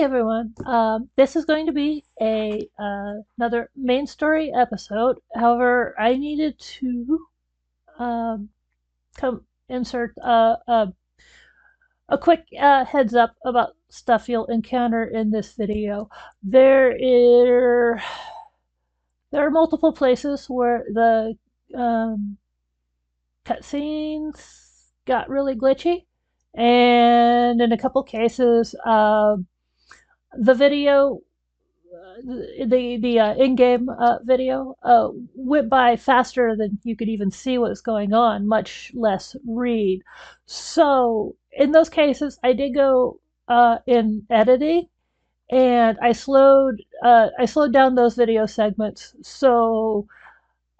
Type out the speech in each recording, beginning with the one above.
Hey everyone. This is going to be a another main story episode. However, I needed to um, come insert a quick heads up about stuff you'll encounter in this video. There are multiple places where the um, cutscenes got really glitchy, and in a couple cases, the video the in-game video went by faster than you could even see what was going on, much less read. So in those cases, I did go in editing, and I slowed down those video segments so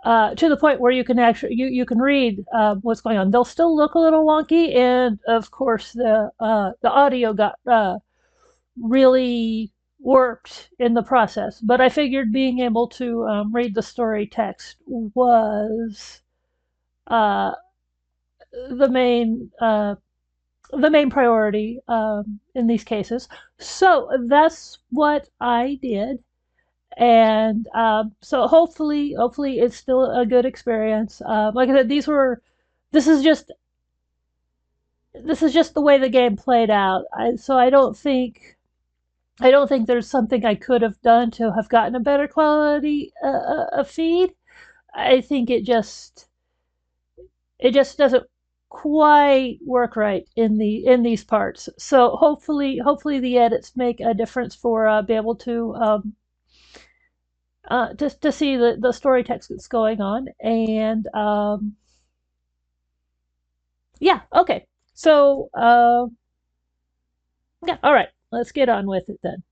to the point where you can actually you can read what's going on. They'll still look a little wonky, and of course the audio got really warped in the process. But I figured being able to read the story text was uh, the main uh, the main priority in these cases. So that's what I did, and so hopefully it's still a good experience. Like I said, this is just this is just the way the game played out. So I don't think there's something I could have done to have gotten a better quality feed. I think it just doesn't quite work right in these parts. So hopefully the edits make a difference for be able to see the story text that's going on. And yeah, okay. So yeah, all right. Let's get on with it then.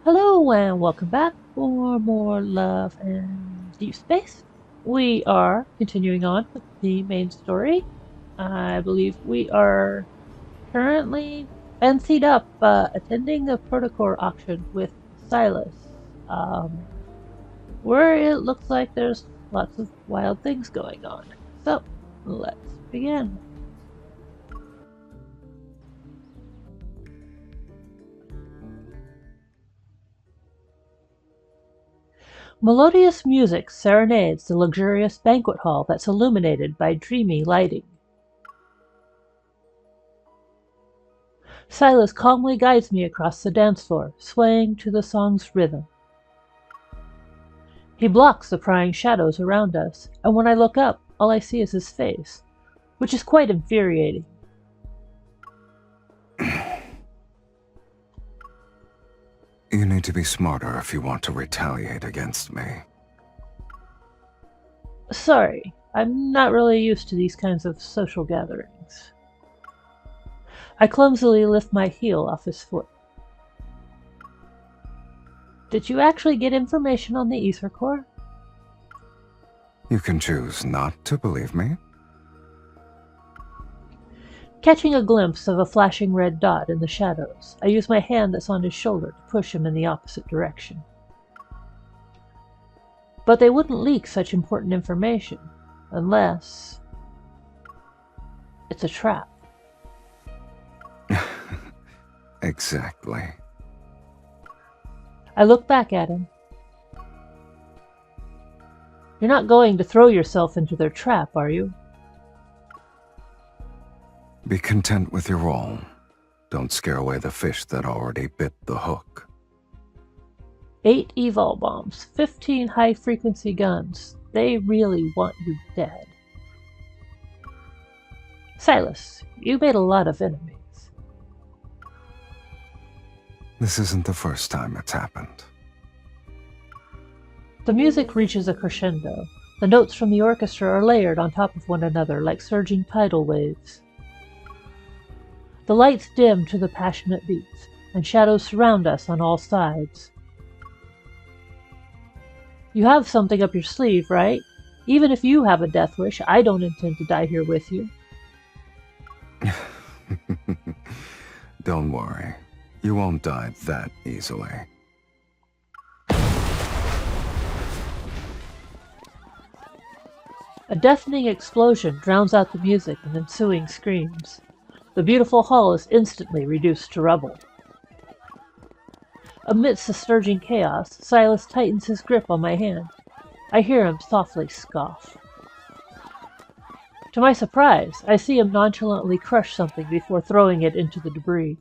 Hello and welcome back for more Love and Deep Space. We are continuing on with the main story. I believe we are currently fancied up attending a protocore auction with Silas, where it looks like there's lots of wild things going on. So let's begin. Melodious music serenades the luxurious banquet hall that's illuminated by dreamy lighting. Silas calmly guides me across the dance floor, swaying to the song's rhythm. He blocks the prying shadows around us, and when I look up, all I see is his face, which is quite infuriating. You need to be smarter if you want to retaliate against me. Sorry, I'm not really used to these kinds of social gatherings. I clumsily lift my heel off his foot. Did you actually get information on the Ether Core? You can choose not to believe me. Catching a glimpse of a flashing red dot in the shadows, I use my hand that's on his shoulder to push him in the opposite direction. But they wouldn't leak such important information, unless it's a trap. Exactly. I look back at him. You're not going to throw yourself into their trap, are you? Be content with your role. Don't scare away the fish that already bit the hook. 8 evol bombs, 15 high-frequency guns. They really want you dead. Silas, you made a lot of enemies. This isn't the first time it's happened. The music reaches a crescendo. The notes from the orchestra are layered on top of one another like surging tidal waves. The lights dim to the passionate beats, and shadows surround us on all sides. You have something up your sleeve, right? Even if you have a death wish, I don't intend to die here with you. Don't worry. You won't die that easily. A deafening explosion drowns out the music and ensuing screams. The beautiful hull is instantly reduced to rubble. Amidst the surging chaos, Silas tightens his grip on my hand. I hear him softly scoff. To my surprise, I see him nonchalantly crush something before throwing it into the debris.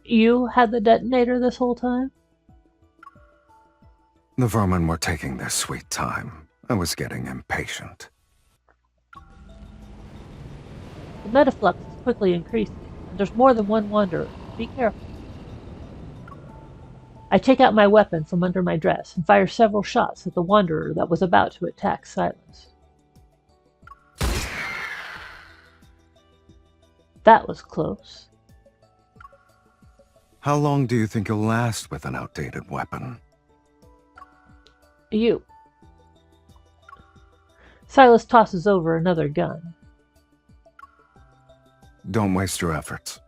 You had the detonator this whole time? The vermin were taking their sweet time. I was getting impatient. The metaflux is quickly increasing, and there's more than one wanderer. Be careful. I take out my weapon from under my dress and fire several shots at the wanderer that was about to attack Silas. That was close. How long do you think you'll last with an outdated weapon? You. Silas tosses over another gun. Don't waste your efforts.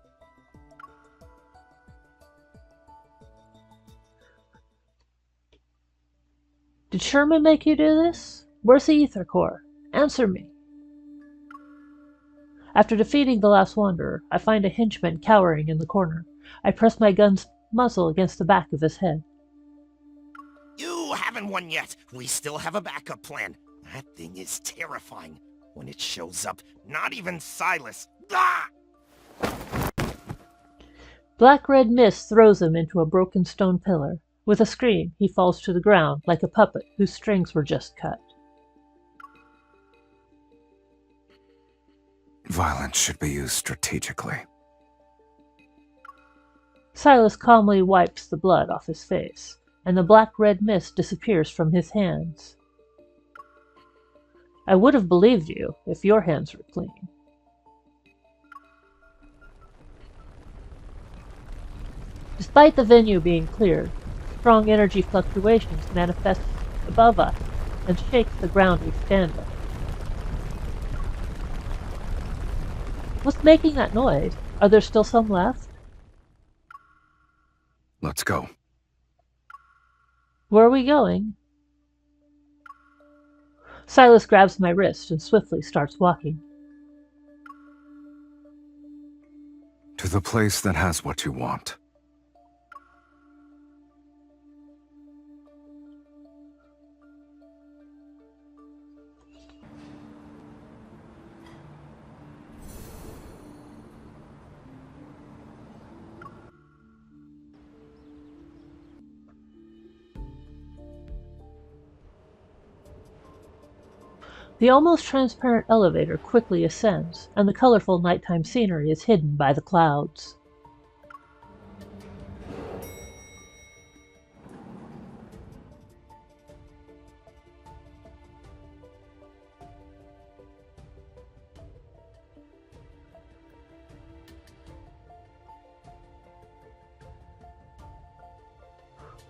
Did Sherman make you do this? Where's the ether core? Answer me. After defeating the last wanderer, I find a henchman cowering in the corner. I press my gun's muzzle against the back of his head. You haven't won yet. We still have a backup plan. That thing is terrifying. When it shows up, not even Silas. Ah! Black-red mist throws him into a broken stone pillar. With a scream, he falls to the ground like a puppet whose strings were just cut. Violence should be used strategically. Silas calmly wipes the blood off his face, and the black-red mist disappears from his hands. I would have believed you if your hands were clean. Despite the venue being cleared, strong energy fluctuations manifest above us and shake the ground we stand on. What's making that noise? Are there still some left? Let's go. Where are we going? Silas grabs my wrist and swiftly starts walking. To the place that has what you want. The almost transparent elevator quickly ascends, and the colorful nighttime scenery is hidden by the clouds.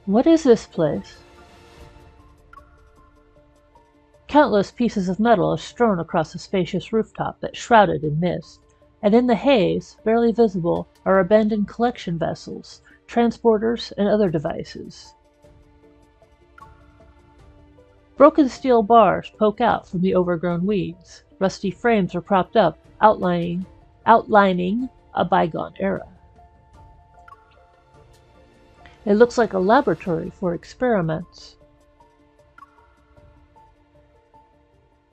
What is this place? Countless pieces of metal are strewn across a spacious rooftop that's shrouded in mist, and in the haze, barely visible, are abandoned collection vessels, transporters, and other devices. Broken steel bars poke out from the overgrown weeds. Rusty frames are propped up, outlining a bygone era. It looks like a laboratory for experiments.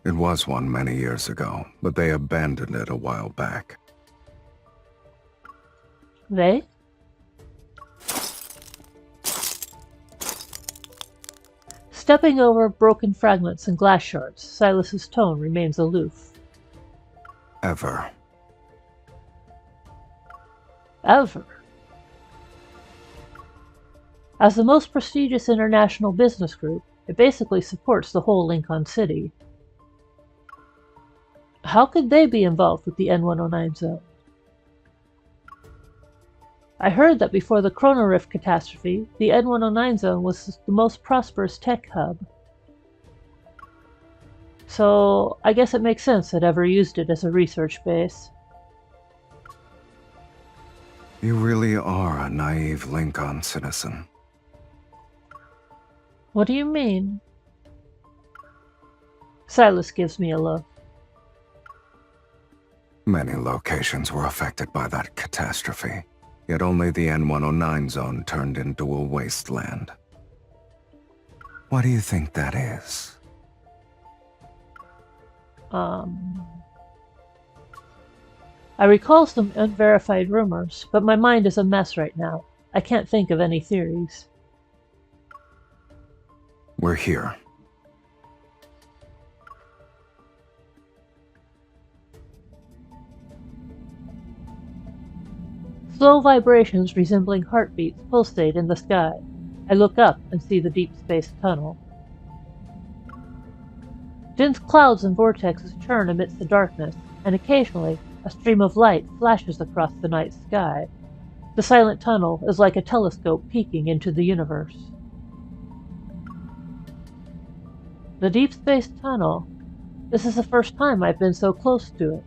It was one many years ago, but they abandoned it a while back. They? Stepping over broken fragments and glass shards, Silas's tone remains aloof. Ever. Ever. As the most prestigious international business group, it basically supports the whole Lincoln City. How could they be involved with the N109 zone? I heard that before the Chrono Rift catastrophe, the N109 zone was the most prosperous tech hub. So I guess it makes sense that Ever used it as a research base. You really are a naive Lincoln citizen. What do you mean? Silas gives me a look. Many locations were affected by that catastrophe, yet only the N109 zone turned into a wasteland. Why do you think that is? I recall some unverified rumors, but my mind is a mess right now. I can't think of any theories. We're here. Slow vibrations resembling heartbeats pulsate in the sky. I look up and see the deep space tunnel. Dense clouds and vortexes churn amidst the darkness, and occasionally a stream of light flashes across the night sky. The silent tunnel is like a telescope peeking into the universe. The deep space tunnel. This is the first time I've been so close to it.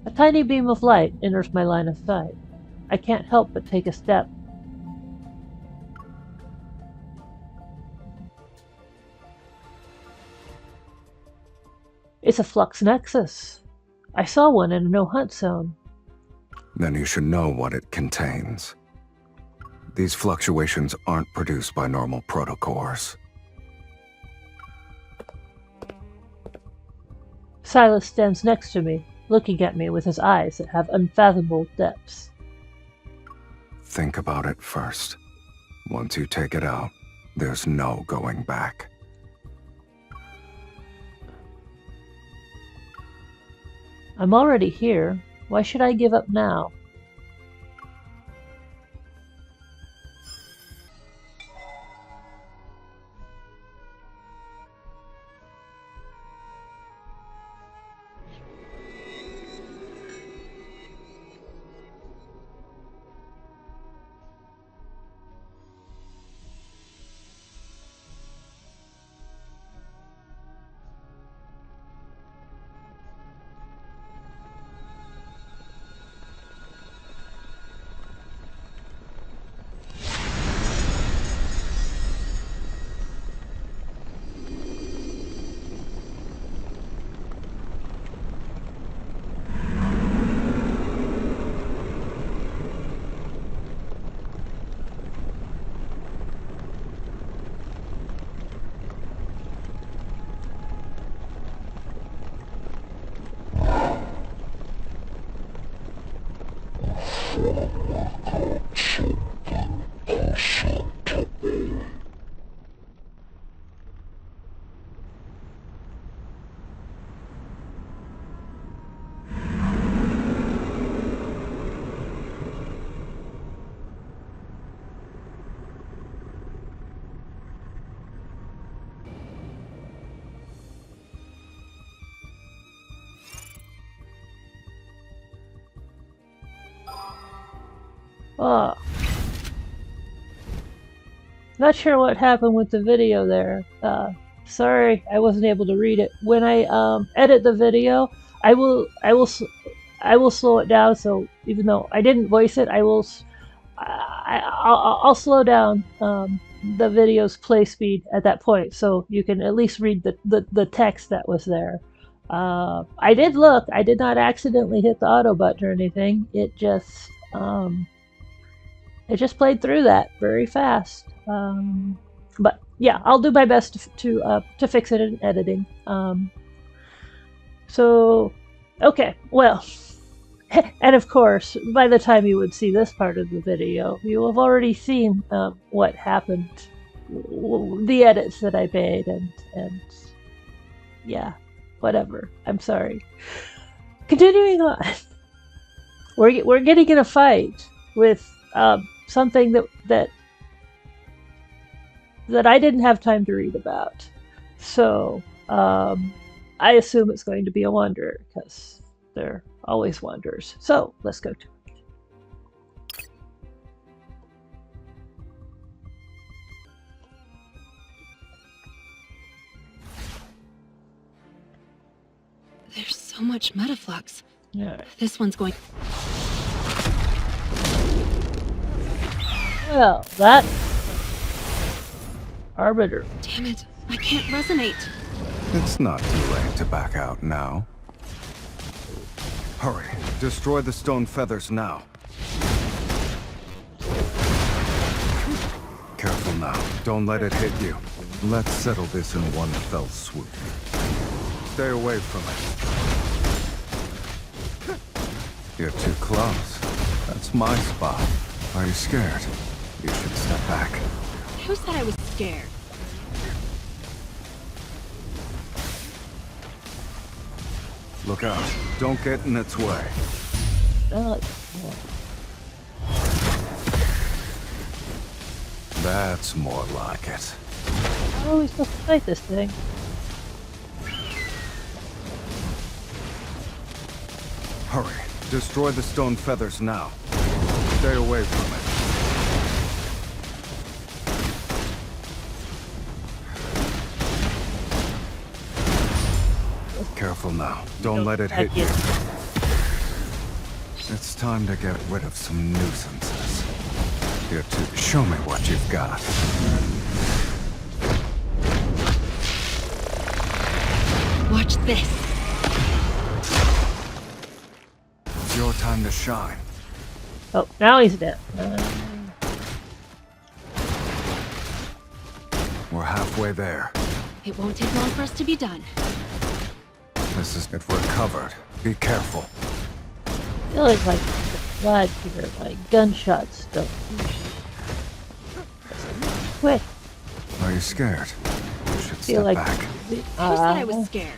A tiny beam of light enters my line of sight. I can't help but take a step. It's a flux nexus. I saw one in a no-hunt zone. Then you should know what it contains. These fluctuations aren't produced by normal protocores. Silas stands next to me, looking at me with his eyes that have unfathomable depths. Think about it first. Once you take it out, there's no going back. I'm already here. Why should I give up now? Oh. Not sure what happened with the video there. Sorry, I wasn't able to read it. When I edit the video, I will slow it down. So even though I didn't voice it, I'll slow down the video's play speed at that point, so you can at least read the text that was there. I did look. I did not accidentally hit the auto button or anything. It just played through that very fast. But yeah, I'll do my best to fix it in editing. So, okay, well, and of course, by the time you would see this part of the video, you will have already seen what happened, the edits that I made, and yeah, whatever. I'm sorry. Continuing on, we're getting in a fight with something that I didn't have time to read about. So I assume it's going to be a wanderer, because they're always wanderers. So let's go to it. There's so much metaflux. Yeah. This one's going... Well, that Arbiter. Damn it. I can't resonate. It's not too late to back out now. Hurry, destroy the stone feathers now. Careful now, don't let it hit you. Let's settle this in one fell swoop. Stay away from it. You're too close. That's my spot. Are you scared? You should step back. Who said I was scared? Look out. Don't get in its way. Yeah. That's more like it. How are we supposed to fight this thing? Hurry. Destroy the stone feathers now. Stay away from it. Careful now. Don't let it hit you. It's time to get rid of some nuisances. Here too. Show me what you've got. Watch this. It's your time to shine. Oh, now he's dead. We're halfway there. It won't take long for us to be done. This is it recovered. Be careful. I feel like the flag here, like gunshots don't. Quick. Are you scared? You should Feel step like back. Who said I was scared?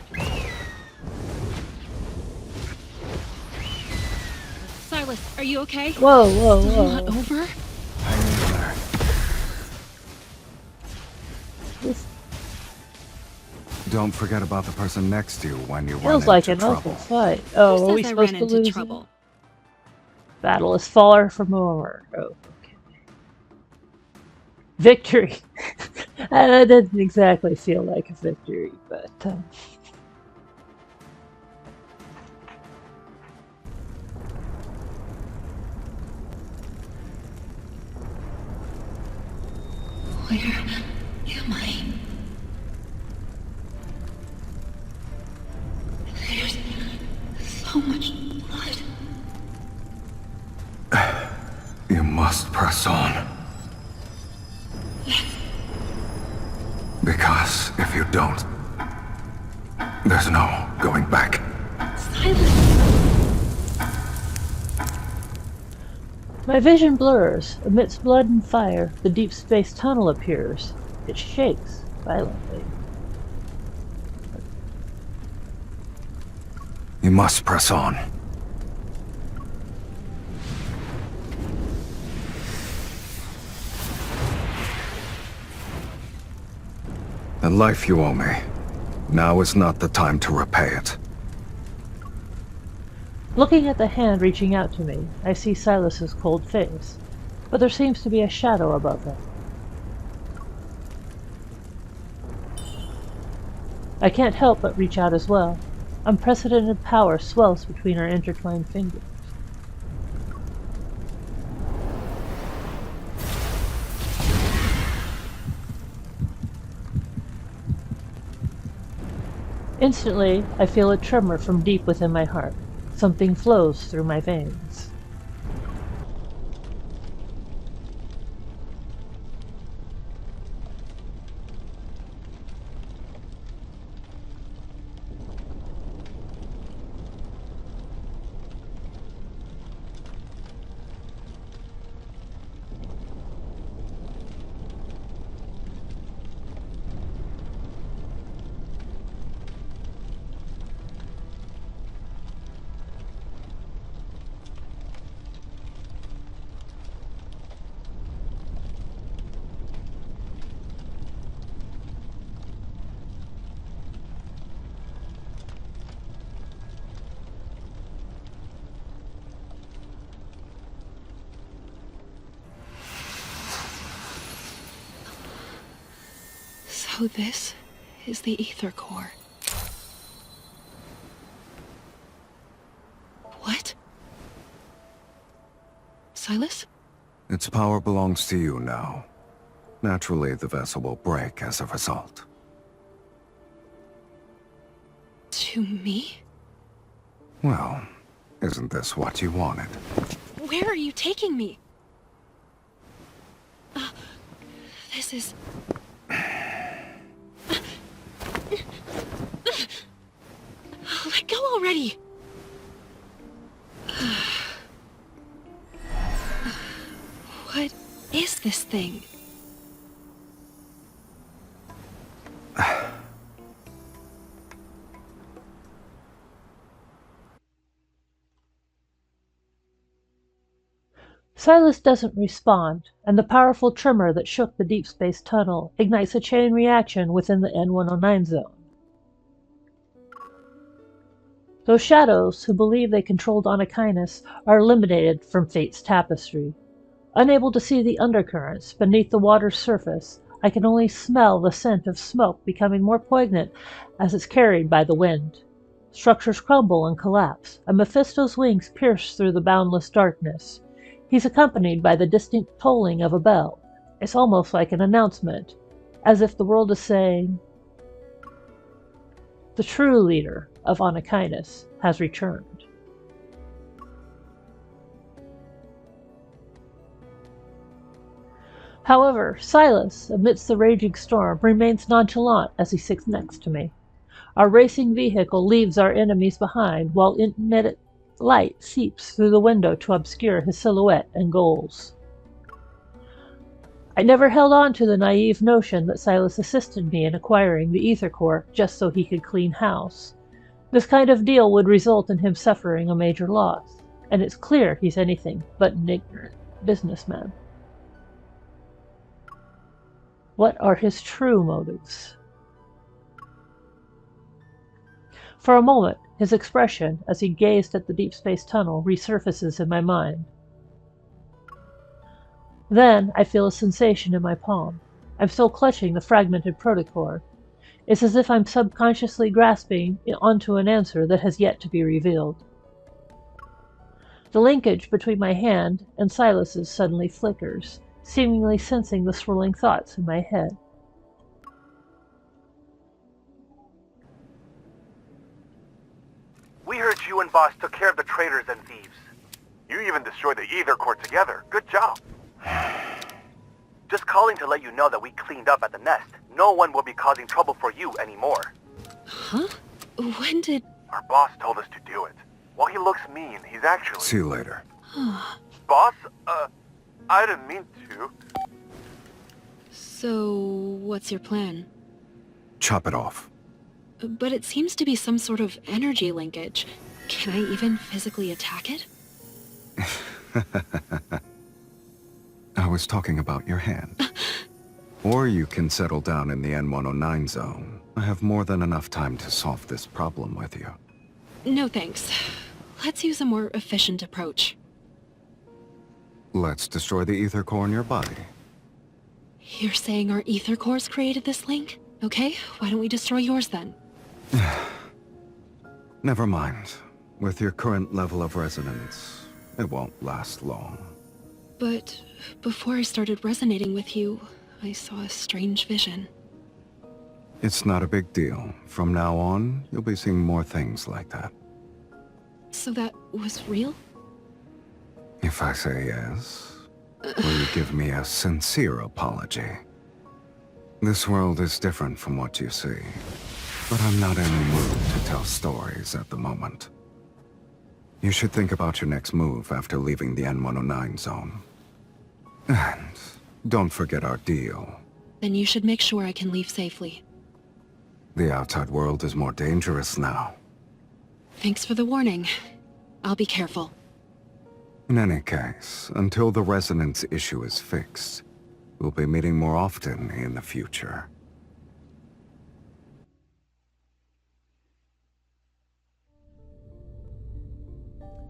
Silas, are you okay? Whoa, whoa, Still whoa. not over? Hang in there. This Don't forget about the person next to you when you run feels like into an trouble. awful fight. Oh, Who are we says I supposed ran to into lose? trouble? Battle is far from over. Oh, okay. Victory. That didn't exactly feel like a victory, but Where am I? There's so much blood. You must press on. Because if you don't, there's no going back. Silas! my vision blurs. Amidst blood and fire, the deep space tunnel appears. It shakes violently. You must press on. The life you owe me. Now is not the time to repay it. Looking at the hand reaching out to me, I see Silas's cold face, but there seems to be a shadow above him. I can't help but reach out as well. Unprecedented power swells between our intertwined fingers. Instantly, I feel a tremor from deep within my heart. Something flows through my veins. So this is the ether core. What? Silas? Its power belongs to you now. Naturally, the vessel will break as a result. To me? Well, isn't this what you wanted? Where are you taking me? This is... Let go already! What is this thing? Silas doesn't respond, and the powerful tremor that shook the deep space tunnel ignites a chain reaction within the N109 zone. Those shadows who believe they controlled Anakinus are eliminated from fate's tapestry. Unable to see the undercurrents beneath the water's surface, I can only smell the scent of smoke becoming more poignant as it's carried by the wind. Structures crumble and collapse, and Mephisto's wings pierce through the boundless darkness. He's accompanied by the distinct tolling of a bell. It's almost like an announcement, as if the world is saying, "The true leader of Anakinus has returned." However, Silas, amidst the raging storm, remains nonchalant as he sits next to me. Our racing vehicle leaves our enemies behind, while intermittent light seeps through the window to obscure his silhouette and goals. I never held on to the naive notion that Silas assisted me in acquiring the ether core just so he could clean house. This kind of deal would result in him suffering a major loss, and it's clear he's anything but an ignorant businessman. What are his true motives? For a moment, his expression as he gazed at the deep space tunnel resurfaces in my mind. Then I feel a sensation in my palm. I'm still clutching the fragmented protocore. It's as if I'm subconsciously grasping onto an answer that has yet to be revealed. The linkage between my hand and Silas's suddenly flickers, seemingly sensing the swirling thoughts in my head. We heard you and Boss took care of the traitors and thieves. You even destroyed the ether core together. Good job. Just calling to let you know that we cleaned up at the nest. No one will be causing trouble for you anymore. Huh? When did... Our boss told us to do it. While he looks mean, he's actually... See you later. Boss? I didn't mean to. So, what's your plan? Chop it off. But it seems to be some sort of energy linkage. Can I even physically attack it? I was talking about your hand. Or you can settle down in the N109 zone. I have more than enough time to solve this problem with you. No thanks. Let's use a more efficient approach. Let's destroy the ether core in your body. You're saying our ether cores created this link? Okay, why don't we destroy yours then? Never mind. With your current level of resonance, it won't last long. But before I started resonating with you, I saw a strange vision. It's not a big deal. From now on, you'll be seeing more things like that. So that was real? If I say yes, will you give me a sincere apology? This world is different from what you see, but I'm not in the mood to tell stories at the moment. You should think about your next move after leaving the N109 zone. And don't forget our deal. Then you should make sure I can leave safely. The outside world is more dangerous now. Thanks for the warning. I'll be careful. In any case, until the resonance issue is fixed, we'll be meeting more often in the future.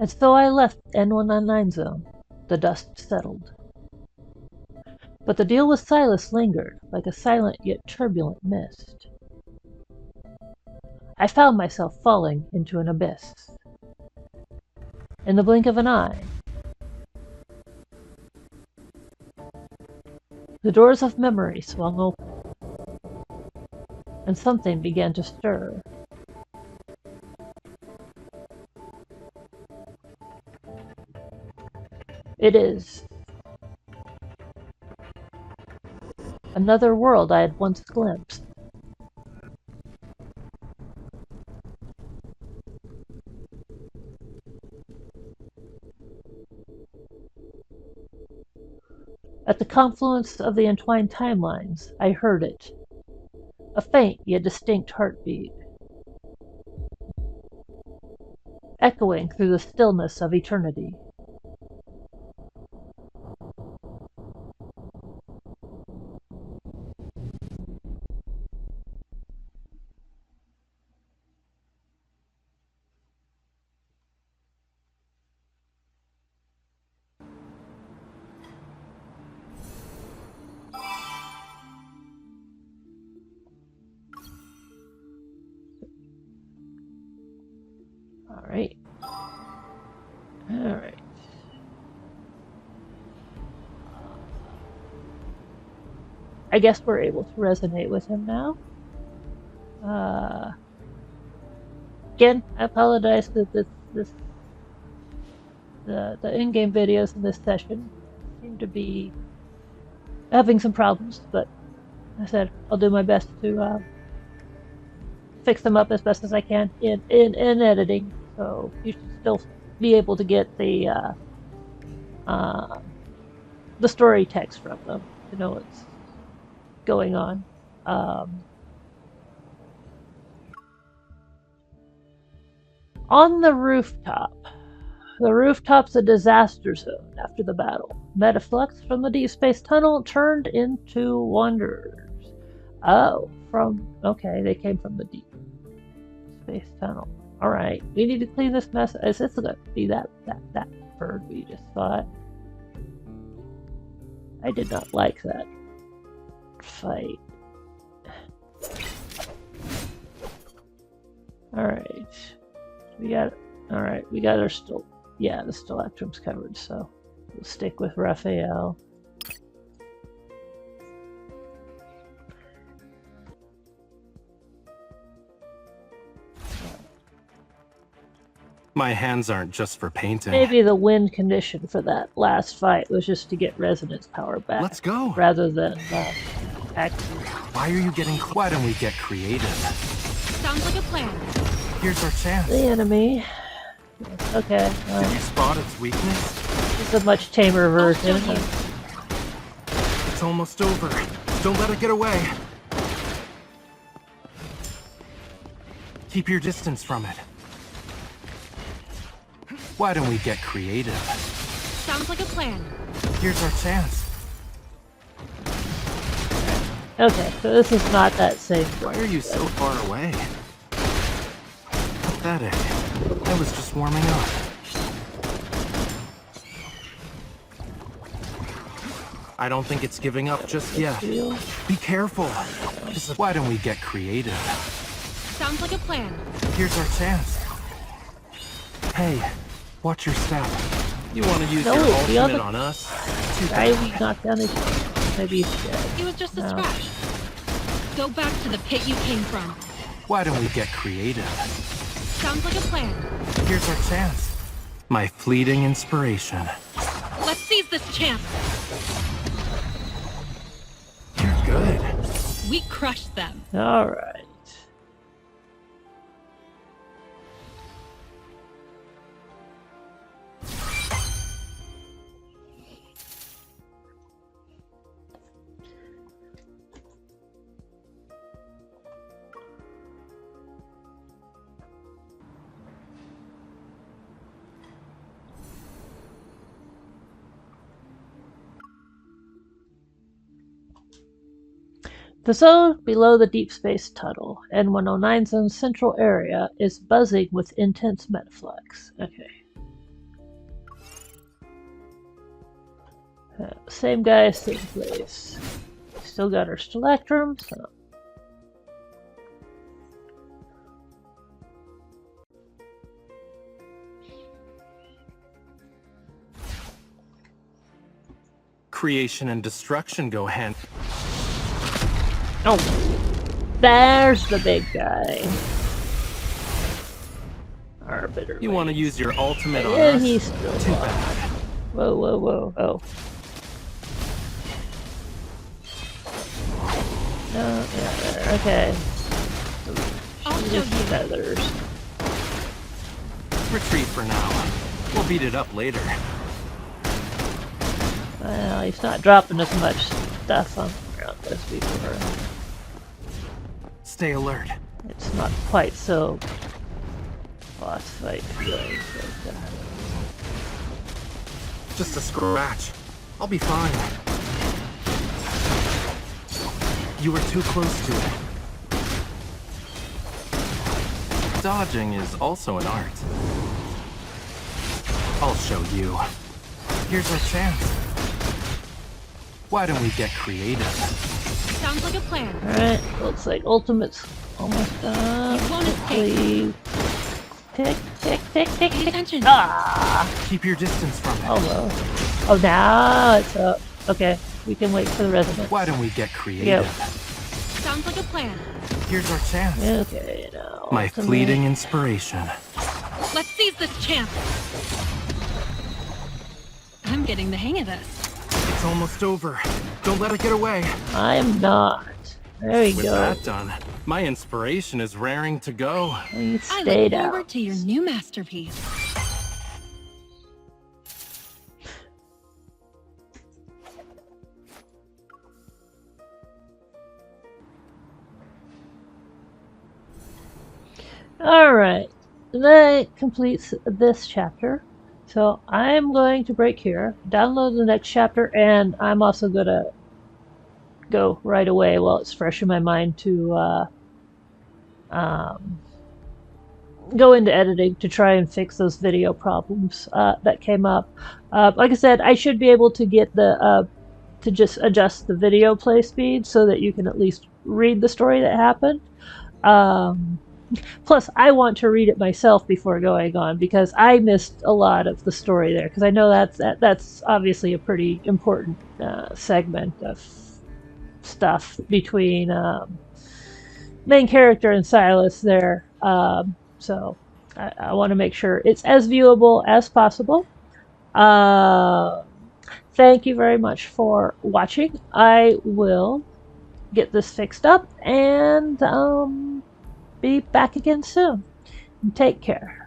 As though I left N199 zone, the dust settled. But the deal with Silas lingered, like a silent yet turbulent mist. I found myself falling into an abyss. In the blink of an eye, the doors of memory swung open, and something began to stir. It is. Another world I had once glimpsed. At the confluence of the entwined timelines, I heard it. A faint yet distinct heartbeat, echoing through the stillness of eternity. Alright. Alright. I guess we're able to resonate with him now. Again, I apologize that the in-game videos in this session seem to be having some problems, but I said I'll do my best to fix them up as best as I can in editing. So you should still be able to get the story text from them to know what's going on. On the rooftop. The rooftop's a disaster zone after the battle. Metaflux from the DeepSpace tunnel turned into wanderers. Oh, okay, they came from the Deep Space tunnel. Alright, we need to clean this mess. Is this gonna be that bird we just fought? I did not like that fight. Alright. We got our still. Yeah, the stalactrum's covered, so we'll stick with Raphael. My hands aren't just for painting. Maybe the win condition for that last fight was just to get resonance power back. Let's go. Rather than actually. Why are you getting? Why don't we get creative? Sounds like a plan. Here's our chance. The enemy. Okay. Did you spot its weakness? It's a much tamer version. It's almost over. Don't let it get away. Keep your distance from it. Why don't we get creative? Sounds like a plan. Here's our chance. Okay, so this is not that same. Why are you so far away? Pathetic. I was just warming up. I don't think it's giving up just yet. Be careful. Why don't we get creative? Sounds like a plan. Here's our chance. Hey, watch your step. You want to use your ultimate on us? Guy we knocked down his. Maybe he's dead. It was just a scratch. Go back to the pit you came from. Why don't we get creative? Sounds like a plan. Here's our chance. My fleeting inspiration. Let's seize this chance. You're good. We crushed them. Alright. The zone below the Deep Space Tunnel, N109 Zone's central area, is buzzing with intense metaflux. Okay. Same guy, same place. Still got our stalactrums. Creation and destruction go hand. Oh, there's the big guy. Arbiter. You want to use your ultimate on Yeah, us? he's still Too bad. Whoa, whoa, whoa. Oh. No, yeah, there. Okay. I'll show Just you. feathers. Retreat for now. We'll beat it up later. Well, he's not dropping as much stuff on around this before. Stay alert. It's not quite so boss fight feeling. But, Just a scratch. I'll be fine. You were too close to it. Dodging is also an art. I'll show you. Here's our chance. Why don't we get creative? Sounds like a plan. Alright, looks like Ultimate's almost done. You won't escape. Hopefully- Tick, tick, tick, tick, Pay tick. attention. Ah! Keep your distance from it. Almost. Oh, now it's up. Okay, we can wait for the resonance. Why don't we get creative? Yep. Sounds like a plan. Here's our chance. Okay, now. My Ultimate. fleeting inspiration. Let's seize this chance. I'm getting the hang of this. It's almost over. Don't let it get away. I'm not. There we With go. that done, my inspiration is raring to go. You I stayed look out. forward to your new masterpiece. Alright, that completes this chapter. So I'm going to break here, download the next chapter, and I'm also going to go right away while it's fresh in my mind to go into editing to try and fix those video problems that came up. Like I said, I should be able to get the to just adjust the video play speed so that you can at least read the story that happened. Plus, I want to read it myself before going on because I missed a lot of the story there. Because I know that's obviously a pretty important segment of stuff between main character and Silas there. So I want to make sure it's as viewable as possible. Thank you very much for watching. I will get this fixed up and be back again soon. Take care.